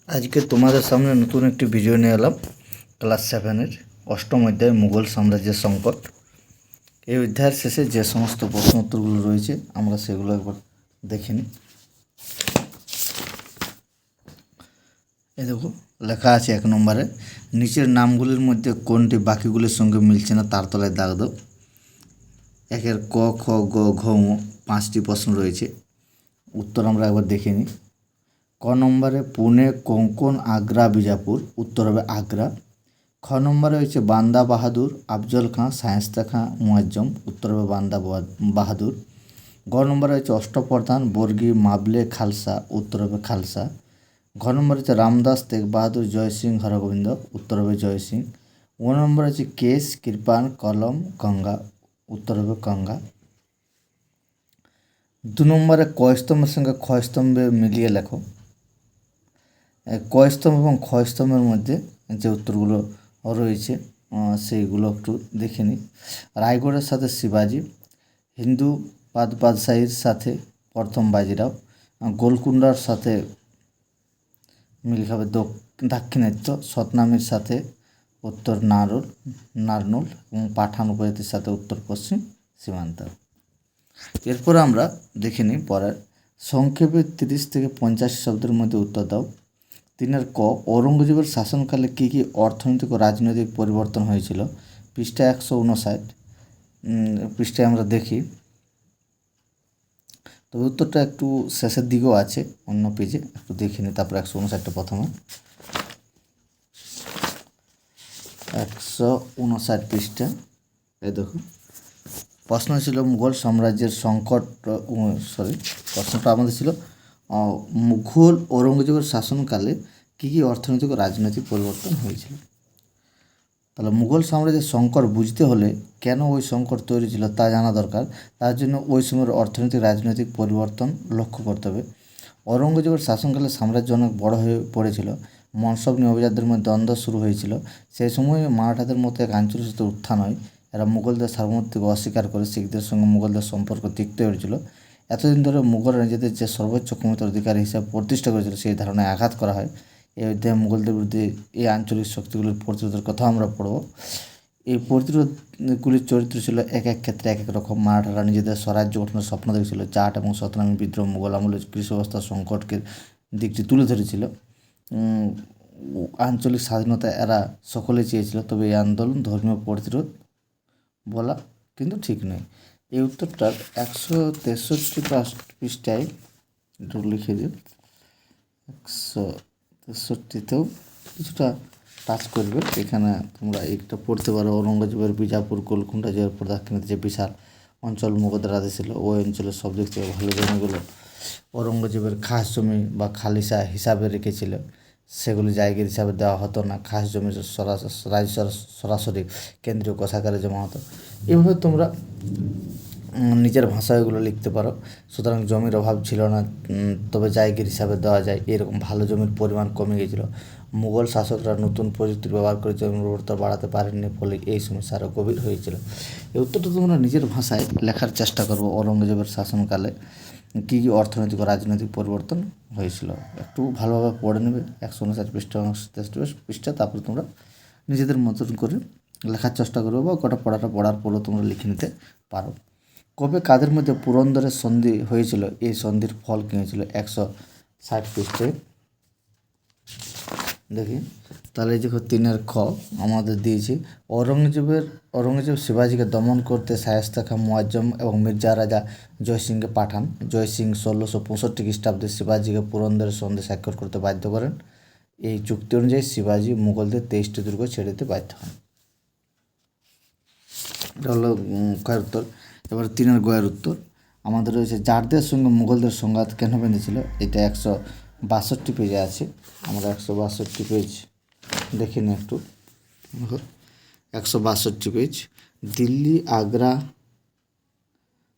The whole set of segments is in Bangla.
আজকে তোমাদের সামনে নতুন একটি ভিডিও নিয়ে এলাম। ক্লাস 7-এর অষ্টম অধ্যায় মুঘল সাম্রাজ্যের সংকট। এই অধ্যায়ের শেষে যে সমস্ত প্রশ্ন উত্তরগুলো রয়েছে আমরা সেগুলো একবার দেখে নিই। এই দেখো লেখা আছে 1 নম্বরে, নিচের নামগুলির মধ্যে কোনটি বাকিগুলির সঙ্গে মিলছে না তার তলায় দাগ দাও। 1-এর ক, খ, গ, ঘ, ঙ 5টি প্রশ্ন রয়েছে, উত্তর আমরা একবার দেখে নিই। ক নম্বরে পুনে, কোঙ্কন, আগ্রা, বিজাপুর, উত্তর হবে আগ্রা। খ নম্বরে হচ্ছে বান্দা বাহাদুর, আফজল খাঁ, শায়েস্তা খাঁ, মুয়াজ্জম, উত্তর হবে বান্দা বাহাদুর। গ নম্বরে হচ্ছে অষ্টপ্রধান, বর্গী, মাবলে, খালসা, উত্তর হবে খালসা। ঘ নম্বর হচ্ছে রামদাস, তেগ বাহাদুর, জয় সিং, হরগোবিন্দ, উত্তর হবে জয় সিং। ও নম্বর হচ্ছে কেশ, কৃপান, কলম, গঙ্গা, উত্তর হবে গঙ্গা। 2 নম্বরে ক স্তম্ভের সঙ্গে খ স্তম্ভে মিলিয়ে লেখো। ক স্তম্ভ এবং খ স্তম্ভের মধ্যে যে উত্তরগুলো রয়েছে সেইগুলো একটু দেখে নিই। রায়গড়ের সাথে শিবাজি, হিন্দু বাদশাহীর সাথে প্রথম বাজিরাও, গোলকুন্ডার সাথে মিল খাবে দাক্ষিণাত্য, সতনামির সাথে উত্তর নারনুল এবং পাঠান উপজাতির সাথে উত্তর পশ্চিম সীমান্ত। এরপর আমরা দেখে নিই পরের। সংক্ষেপে 30 থেকে 50 শব্দের মধ্যে উত্তর দাও। 3-এর ক, ঔরঙ্গজেবের শাসনকালে কী কী অর্থনৈতিক ও রাজনৈতিক পরিবর্তন হয়েছিল? পৃষ্ঠা 159 পৃষ্ঠায় আমরা দেখি, তবে উত্তরটা একটু শেষের দিকেও আছে অন্য পেজে, একটু দেখে নিই। তারপর 159টা প্রথমে 159 পৃষ্ঠা। এই দেখো প্রশ্ন ছিল মুঘল সাম্রাজ্যের সংকট, প্রশ্নটা আমাদের ছিল মুঘল ঔরঙ্গজেবের শাসনকালে কী কী অর্থনৈতিক ও রাজনৈতিক পরিবর্তন হয়েছিল। তাহলে মুঘল সাম্রাজ্যের সংকট বুঝতে হলে কেন ওই সংকট তৈরি ছিল তা জানা দরকার। তার জন্য ওই সময়ের অর্থনৈতিক রাজনৈতিক পরিবর্তন লক্ষ্য করতে হবে। ঔরঙ্গজেবের শাসনকালে সাম্রাজ্য অনেক বড় হয়ে পড়েছিল, মনসব নিয়ে অভিজাতদের মধ্যে দ্বন্দ্ব শুরু হয়েছিল। সেই সময় মারাঠাদের মতো এক আঞ্চলিক সাথে উত্থান হয়। এরা মুঘলদের সার্বভৌমত্বকে অস্বীকার করে শিখদের সঙ্গে মুঘলদের সম্পর্ক তিক্ত হয়েছিল। এতদিন ধরে মুঘলরা নিজেদের যে সর্বোচ্চ ক্ষমতার অধিকারী হিসাবে প্রতিষ্ঠা করেছিল সেই ধারণায় আঘাত করা হয়। এই অধ্যায়ে মুঘলদের বিরুদ্ধে এই আঞ্চলিক শক্তিগুলির প্রতিরোধের কথা আমরা পড়ব। এই প্রতিরোধগুলির চরিত্র ছিল এক এক ক্ষেত্রে এক এক রকম। মারাঠারা নিজেদের স্বরাজ্য গঠনের স্বপ্ন দেখেছিল। জাট এবং সতনামী বিদ্রোহ মুঘল আমলের কৃষি ব্যবস্থার সংকটকে দিকটি তুলে ধরেছিল। আঞ্চলিক স্বাধীনতা এরা সকলে চেয়েছিল, তবে এই আন্দোলন ধর্মীয় প্রতিরোধ বলা কিন্তু ঠিক নয়। এই উত্তরটার 163 পৃষ্ঠায় একটু লিখে দিও। 163তেও কিছুটা টাচ করবে, এখানে তোমরা একটা পড়তে পারো। ঔরঙ্গজেবের বিজাপুর, গোলকুন্ডা জয়ের পর দাক্ষিণাত্যে যে বিশাল অঞ্চল মুঘলদের আদেশ ছিল, ওই অঞ্চলের সব দিক থেকে ভালো জমিগুলো ঔরঙ্গজেবের খাস জমি বা খালিসা হিসাবে রেখেছিল। সেগুলি জায়গির হিসাবে দেওয়া হতো না, খাস জমি সরাসরি কেন্দ্রীয় কোষাগারে জমা হতো। এভাবে তোমরা নিজের ভাষায় এগুলো লিখতে পারো। সুতরাং জমির অভাব ছিল না, তবে জায়গির হিসাবে দেওয়া যায়, এরকম ভালো জমির পরিমাণ কমে গিয়েছিল। মুঘল শাসকরা নতুন প্রযুক্তির ব্যবহার করে জমির উর্বরতা বাড়াতে পারেননি, ফলে এই সমস্যা আরও গভীর হয়েছিল। এই উত্তরটা তোমরা নিজের ভাষায় লেখার চেষ্টা করবো। ঔরঙ্গজেবের শাসনকালে কী কী অর্থনৈতিক ও রাজনৈতিক পরিবর্তন হয়েছিল একটু ভালোভাবে পড়ে নেবে। 159 পৃষ্ঠা 163 পৃষ্ঠা, তারপরে তোমরা নিজেদের মতন করে লেখার চেষ্টা করবে বা পড়াটা পড়ার পরও তোমরা লিখে নিতে পারো। কবে কাদের মধ্যে পুরন্দরের সন্ধি হয়েছিল? এই সন্ধির ফল কী হয়েছিল? 160 পৃষ্ঠায় দেখি। তাহলে এই যে 3-এর খ আমাদের দিয়েছি, ঔরঙ্গজেব শিবাজীকে দমন করতে শায়েস্তা খাঁ, মুয়াজ্জম এবং মির্জা রাজা জয়সিংকে পাঠান। জয়সিং 1665 খ্রিস্টাব্দে শিবাজীকে পুরন্দরের সন্ধি স্বাক্ষর করতে বাধ্য করেন। এই চুক্তি অনুযায়ী শিবাজী মুঘলদের 23টি দুর্গ ছেড়ে দিতে বাধ্য হন। এটা হলো কয়ের উত্তর। এবার 3-এর গয়ের উত্তর আমাদের রয়েছে, জাটদের সঙ্গে মুঘলদের সংঘাত কেন বেঁধেছিল? এটা 162 পেজে আছে। আমরা 162 পেজ দেখে নিই একটু। 162 পেজ। দিল্লি আগ্রা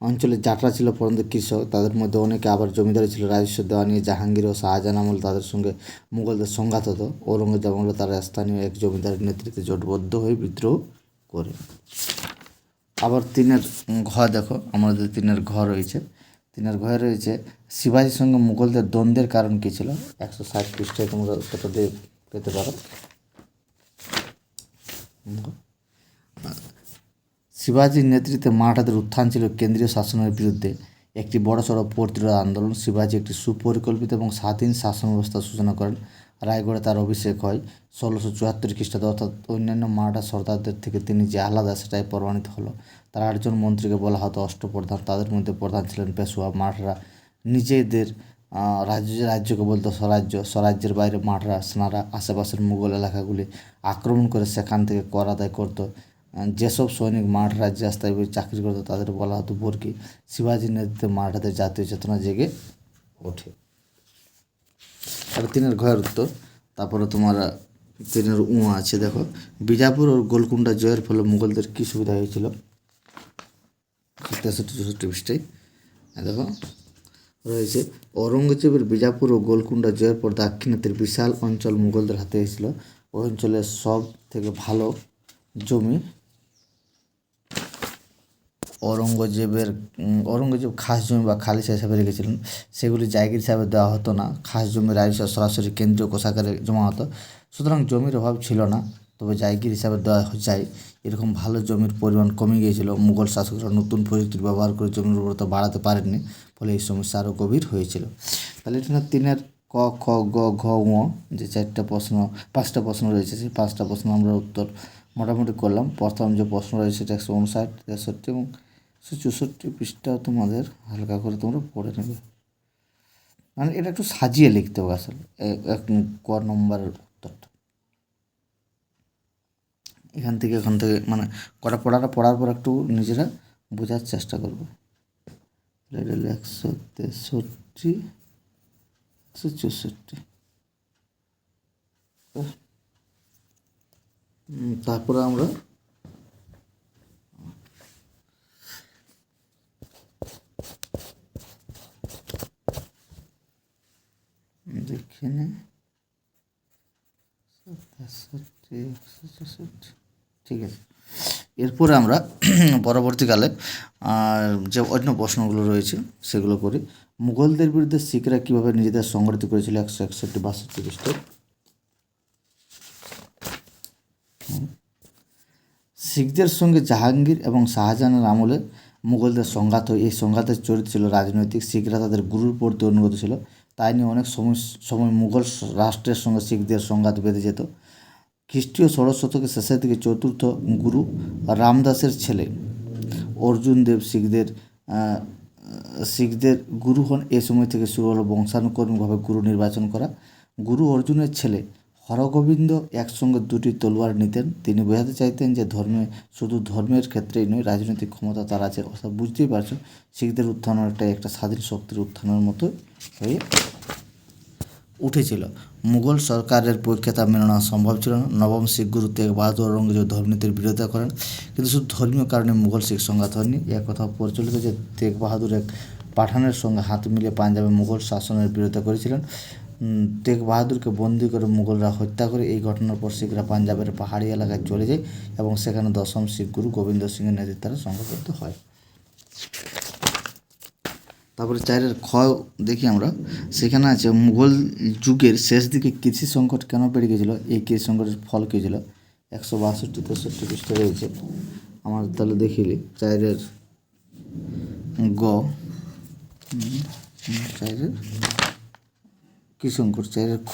অঞ্চলে জাটরা ছিল প্রধানত কৃষক, তাদের মধ্যে অনেকে আবার জমিদারি ছিল। রাজস্ব দেওয়া নিয়ে জাহাঙ্গীর ও শাহজাহান আমল তাদের সঙ্গে মুঘলদের সংঘাত হতো। ঔরঙ্গজেব আমলে তারা স্থানীয় এক জমিদারের নেতৃত্বে জোটবদ্ধ হয়ে বিদ্রোহ করে। আবার 3-এর ঘ দেখো, আমাদের 3-এর ঘ রয়েছে, 3 ঘয়ে রয়েছে শিবাজির সঙ্গে মুঘলদের দ্বন্দ্বের কারণ কী ছিল, 160 পৃষ্ঠায় তোমরা উত্তরটা দিয়ে পেতে পারো। শিবাজির নেতৃত্বে মারাঠাদের উত্থান ছিল কেন্দ্রীয় শাসনের বিরুদ্ধে একটি বড়সড় প্রতিরোধ আন্দোলন। শিবাজি একটি সুপরিকল্পিত এবং স্বাধীন শাসন ব্যবস্থার সূচনা করেন। রায়গড়ে তার অভিষেক হয় 1674 খ্রিস্টাব্দে, অর্থাৎ অন্যান্য মারাঠা সর্দারদের থেকে তিনি যে আলাদা সেটাই প্রমাণিত হলো। তার 8জন মন্ত্রীকে বলা হতো অষ্টপ্রধান। তাদের মধ্যে প্রধান ছিলেন পেশোয়া। মারাঠারা নিজেদের রাজ্যকে বলতো স্বরাজ্য। স্বরাজ্যের বাইরে মারাঠা সেনারা আশেপাশের মুঘল এলাকাগুলি আক্রমণ করে সেখান থেকে কর আদায় করতো। যেসব সৈনিক মারাঠা রাজ্যে স্থায়ীভাবে চাকরি করতো তাদের বলা হতো বর্গী। শিবাজির নেতৃত্বে মারাঠাদের জাতীয় চেতনা জেগে ওঠে। আর 3 ঘয়ের উত্তর। তারপরে তোমার 3 আছে, দেখো বিজাপুর ও গোলকুন্ডা জয়ের ফলে মুঘলদের কী সুবিধা হয়েছিল, 63-64 পৃষ্ঠায় দেখো রয়েছে। ঔরঙ্গজেবের বিজাপুর ও গোলকুন্ডা জয়ের পর দাক্ষিণাত্যের বিশাল অঞ্চল মুঘলদের হাতে এসেছিল। ওই অঞ্চলের সব থেকে ভালো জমি ঔরঙ্গজেব খাস জমি বা খালিসা হিসাবে রেখেছিলেন। সেগুলি জায়গির হিসাবে দেওয়া হতো না। খাস জমি রাজস্ব সরাসরি কেন্দ্রীয় কোষাগারে জমা হতো। সুতরাং জমির অভাব ছিল না, তবে জায়গির হিসাবে দেওয়া যায়। এরকম ভালো জমির পরিমাণ কমে গিয়েছিল। মুঘল শাসকরা নতুন প্রযুক্তির ব্যবহার করে জমির উর্বরতা বাড়াতে পারেননি, ফলে এই সমস্যা আরও গভীর হয়েছিল। তাহলে এটা 3 ক, খ, গ, ঘ, ঙ যে 5টা প্রশ্ন রয়েছে, সেই 5টা প্রশ্ন আমরা উত্তর মোটামুটি করলাম। প্রথম যে প্রশ্ন রয়েছে সেটা 159, 63 এবং 164 পৃষ্ঠা তোমাদের হালকা করে তোমরা পড়ে নেবে। মানে এটা একটু সাজিয়ে লিখতে হবে আসলে ক নম্বরের উত্তরটা। এখান থেকে মানে পড়ার পর একটু নিজেরা বোঝার চেষ্টা করবে। এটা হলো 163, 164। তারপরে আমরা দেখে নিই 164, ঠিক আছে। এরপরে আমরা পরবর্তীকালে যে অন্য প্রশ্নগুলো রয়েছে সেগুলো করি। মুঘলদের বিরুদ্ধে শিখরা কীভাবে নিজেদের সংগঠিত করেছিল, 161-62 পৃষ্ঠায়। শিখদের সঙ্গে জাহাঙ্গীর এবং শাহজাহানের আমলে মুঘলদের সংঘাত হয়। এই সংঘাতের চরিত্র ছিল রাজনৈতিক। শিখরা তাদের গুরুর প্রতি অনুগত ছিল, তাই নিয়ে অনেক সময় মুঘল রাষ্ট্রের সঙ্গে শিখদের সংঘাত বেঁধে যেত। খ্রিস্টীয় ষোড়শ শতকের শেষের দিকে 4র্থ গুরু রামদাসের ছেলে অর্জুন দেব শিখদের গুরু হন। এ সময় থেকে শুরু হলো বংশানুক্রমিকভাবে গুরু নির্বাচন করা। গুরু অর্জুনের ছেলে হরগোবিন্দ একসঙ্গে 2টি তলোয়ার নিতেন। তিনি বোঝাতে চাইতেন যে শুধু ধর্মের ক্ষেত্রেই নয়, রাজনৈতিক ক্ষমতা তার আছে। অর্থাৎ বুঝতেই পারছো শিখদের উত্থান একটা স্বাধীন শক্তির উত্থানের মতো হয়ে উঠেছিল। মুঘল সরকারের পক্ষে তা মেনে নেওয়া সম্ভব ছিল না। নবম শিখ গুরু তেগ বাহাদুর ঔরঙ্গজেব ধর্মনীতির বিরোধিতা করেন, কিন্তু শুধু ধর্মীয় কারণে মুঘল শিখ সংঘাত হয়নি। এক কথা প্রচলিত যে তেগ বাহাদুর এক পাঠানের সঙ্গে হাত মিলিয়ে পাঞ্জাবে মুঘল শাসনের বিরোধিতা করেছিলেন। তেগ বাহাদুরকে বন্দি করে মুঘলরা হত্যা করে। এই ঘটনার পর শিখরা পাঞ্জাবের পাহাড়ি এলাকায় চলে যায় এবং সেখানে 10ম শিখ গুরু গোবিন্দ সিংয়ের নেতৃত্বে সংঘবদ্ধ হয়। তারপরে 4 খ দেখি আমরা। সেখানে আছে মুঘল যুগের শেষ দিকে কৃষি সংকট কেন বেড়ে গিয়েছিল, এই কৃষি সংকটের ফল কী ছিল, 162-63 পৃষ্ঠা রয়েছে। আমার তাহলে দেখিলি 4 গ, 4 কী সংকট, 4 খ,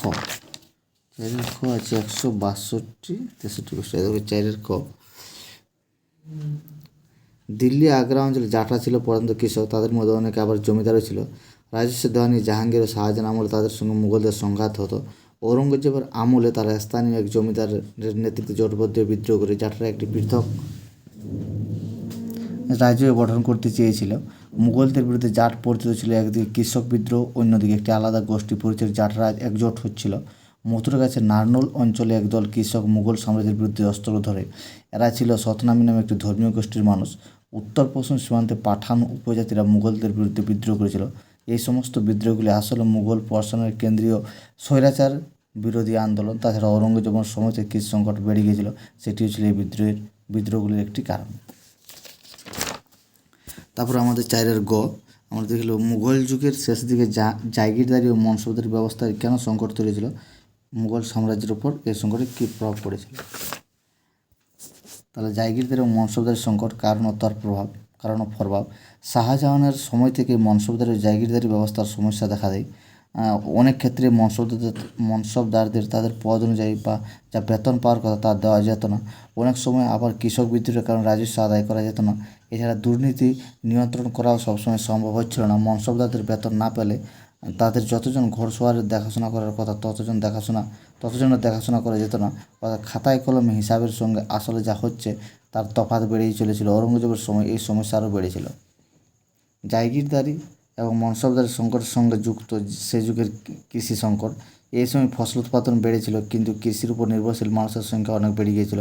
4 খ আছে 162-63 পৃষ্ঠা। দেখো 4 খ। দিল্লি আগ্রা অঞ্চলে জাটরা ছিল প্রধানত কৃষক, তাদের মধ্যে অনেকে আবার জমিদারও ছিল। রাজস্ব দেওয়া নিয়ে জাহাঙ্গীর ও শাহজাহান আমলে তাদের সঙ্গে মুঘলদের সংঘাত হতো। ঔরঙ্গজেবের আমলে তারা স্থানীয় এক জমিদারের নেতৃত্বে জোটবদ্ধ বিদ্রোহ করে জাটরা একটি পৃথক রাজ্য গঠন করতে চেয়েছিল। মুঘলদের বিরুদ্ধে জাট পরিচিত ছিল একদিকে কৃষক বিদ্রোহ, অন্যদিকে একটি আলাদা গোষ্ঠী পরিচয় জাটরা একজোট হচ্ছিল। মথুরা গাছের নারনোল অঞ্চলে একদল কৃষক মুঘল সাম্রাজ্যের বিরুদ্ধে অস্ত্র ধরে। এরা ছিল সতনামী নামে একটি ধর্মীয় গোষ্ঠীর মানুষ। উত্তর পশ্চিম সীমান্তে পাঠান উপজাতিরা মুঘলদের বিরুদ্ধে বিদ্রোহ করেছিল। এই সমস্ত বিদ্রোহগুলি আসলে মুঘল প্রশাসনের কেন্দ্রীয় স্বৈরাচার বিরোধী আন্দোলন। তাছাড়া ঔরঙ্গজেবের সময়তে কৃষি সংকট বেড়ে গিয়েছিল, সেটিও ছিল এই বিদ্রোহগুলির একটি কারণ। তারপর আমাদের 4 গ, আমরা দেখল মুঘল যুগের শেষ দিকে জাগিরদারি ও মনসবদারি ব্যবস্থায় কেন সংকট তৈরি ছিল, মুঘল সাম্রাজ্যের উপর এই সংকটের কী প্রভাব পড়েছিল। তাহলে জাগিরদারি ও মনসবদারির সংকট কারণ ও তার প্রভাব। শাহজাহানের সময় থেকে মনসবদারি ও জাগিরদারি ব্যবস্থার সমস্যা দেখা দেয়। অনেক ক্ষেত্রে মনসবদারদের তাদের পদ অনুযায়ী বা যা বেতন পাওয়ার কথা তা দেওয়া যেত না। অনেক সময় আবার কৃষক বিদ্রোহের কারণে রাজস্ব আদায় করা যেত না। এছাড়া দুর্নীতি নিয়ন্ত্রণ করাও সবসময় সম্ভব হচ্ছিল না। মনসবদারদের বেতন না পেলে তাদের যতজন ঘরসোয়ারের দেখাশোনা করার কথা ততজনের দেখাশোনা করা যেত না। অর্থাৎ খাতায় কলমে হিসাবের সঙ্গে আসলে যা হচ্ছে তার তফাৎ বেড়েই চলেছিল। ঔরঙ্গজেবের সময় এই সমস্যা আরও বেড়েছিল। জাগিরদারি এবং মনসবদারি সংকটের সঙ্গে যুক্ত সে যুগের কৃষি সংকট। এই সময় ফসল উৎপাদন বেড়েছিল, কিন্তু কৃষির উপর নির্ভরশীল মানুষের সংখ্যা অনেক বেড়ে গিয়েছিল।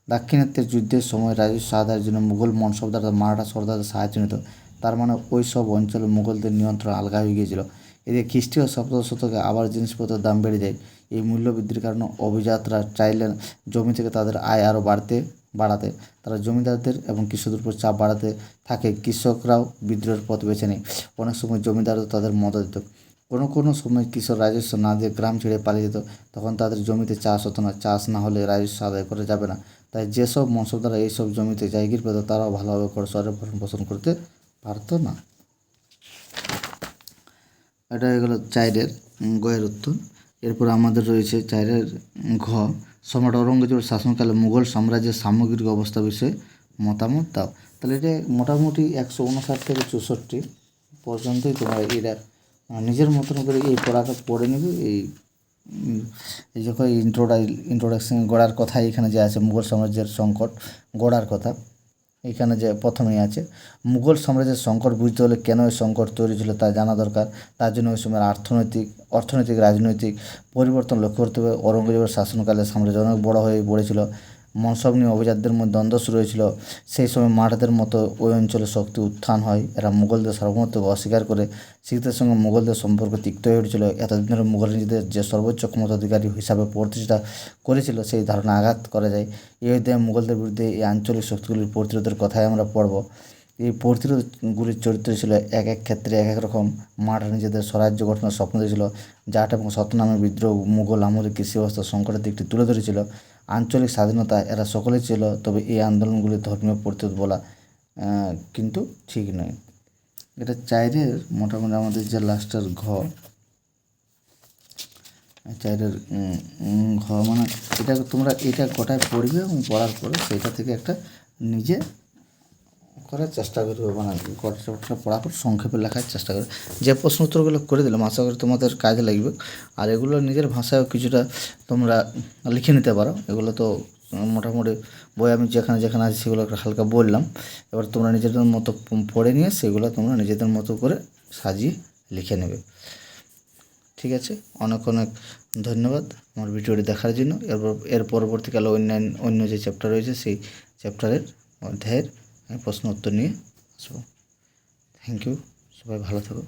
দাক্ষিণাত্যের যুদ্ধের সময় রাজস্ব আদায়ের জন্য মুঘল মনসবদাররা মারাঠা সর্দারদের সাহায্য নিত। তার মানে ওই সব অঞ্চলে মুঘলদের নিয়ন্ত্রণ আলগা হয়ে গিয়েছিল। এদিকে খ্রিস্টীয় সপ্তদশ শতকে আবার জিনিসপত্রের দাম বেড়ে যায়। এই মূল্যবৃদ্ধির কারণে অভিজাতরা চাইলেন জমি থেকে তাদের আয় আরও বাড়াতে। তারা জমিদারদের এবং কৃষকদের উপর চাপ বাড়াতে থাকে। কৃষকরাও বিদ্রোহের পথ বেছে নেয়। অনেক সময় জমিদারও তাদের মদদ দিত। কোনো সময় কৃষক রাজস্ব না দিয়ে গ্রাম ছেড়ে পালিয়ে যেত। তখন তাদের জমিতে চাষ হতো না। চাষ না হলে রাজস্ব আদায় করা যাবে না। তাই যেসব মনসবদাররা এইসব জমিতে জায়গির পেত তারাও ভালোভাবে ঘরসংসার ভরণ পোষণ করতে পারত না। এটা হয়ে গেল 4-এর গয়ের উত্তর। এরপর আমাদের রয়েছে 4-এর ঘ। সম্রাট ঔরঙ্গজেবের শাসনকালে মুঘল সাম্রাজ্যের সামগ্রিক অবস্থা বিষয়ে মতামত দাও। তাহলে এটা মোটামুটি 159 থেকে 64 পর্যন্তই তোমরা এরা নিজের মতন করে এই পড়াটা পড়ে নেবে। এই যখন ইন্ট্রোডাকশন গড়ার কথা এখানে যে আছে, মুঘল সাম্রাজ্যের সংকট গড়ার কথা এখানে যে প্রথমেই আছে। মুঘল সাম্রাজ্যের সংকট বুঝতে হলে কেন এই সংকট তৈরি ছিল তা জানা দরকার। তার জন্য ওই সময়ের অর্থনৈতিক রাজনৈতিক পরিবর্তন লক্ষ্য করতে হবে। ঔরঙ্গজেবের শাসনকালে সাম্রাজ্য অনেক বড় হয়ে পড়েছিল। মনসব নিয়ে অভিজাতদের মধ্যে দ্বন্দ্ব শুরু হয়েছিল। সেই সময় মারাঠাদের মতো ওই অঞ্চলে শক্তি উত্থান হয়। এরা মুঘলদের সার্বভৌমত্বকে অস্বীকার করে শিখদের সঙ্গে মুঘলদের সম্পর্ক তিক্ত হয়ে উঠেছিল। এতদিন ধরে মুঘল নিজেদের যে সর্বোচ্চ ক্ষমতাধিকারী হিসাবে প্রতিষ্ঠা করেছিল সেই ধারণা আঘাত করা যায়। এই অধ্যায়ে মুঘলদের বিরুদ্ধে এই আঞ্চলিক শক্তিগুলির প্রতিরোধের কথাই আমরা পড়ব। এই প্রতিরোধগুলির চরিত্র ছিল এক এক ক্ষেত্রে এক এক রকম। মারাঠা নিজেদের স্বরাজ্য গঠনের স্বপ্ন দেখেছিল। জাট এবং সতনামের বিদ্রোহ মুঘল আমলে কৃষি ব্যবস্থার সংকটের দিকটি তুলে ধরেছিল। আঞ্চলিক স্বাধীনতা এরা সকলেই ছিল। তবে এই আন্দোলনগুলি ধর্মীয় প্রতিরোধ বলা কিন্তু ঠিক নয়। এটা 4-এর মোটামুটি আমাদের যে লাস্টের ঘ, 4-এর ঘ মানে এটা তোমরা এটা গোটায় পড়বে এবং পড়ার পরে সেটা থেকে একটা নিজে করার চেষ্টা করবে। মানে গোটা পড়ার পর সংক্ষেপে লেখার চেষ্টা করবে। যে প্রশ্ন উত্তরগুলো করে দিলাম আশা করি তোমাদের কাজে লাগবে। আর এগুলো নিজের ভাষায়ও কিছুটা তোমরা লিখে নিতে পারো। এগুলো তো মোটামুটি বই আমি যেখানে আছে সেগুলো হালকা বললাম। এবার তোমরা নিজেদের মতো পড়ে নিয়ে সেগুলো তোমরা নিজেদের মতো করে সাজিয়ে লিখে নেবে। ঠিক আছে, অনেক ধন্যবাদ আমার ভিডিওটি দেখার জন্য। এর পরবর্তীকালে অন্য যে চ্যাপ্টার রয়েছে সেই চ্যাপ্টারের অধ্যায়ের প্রশ্ন উত্তর নিয়ে আসবো। থ্যাংক ইউ, সবাই ভালো থাকো।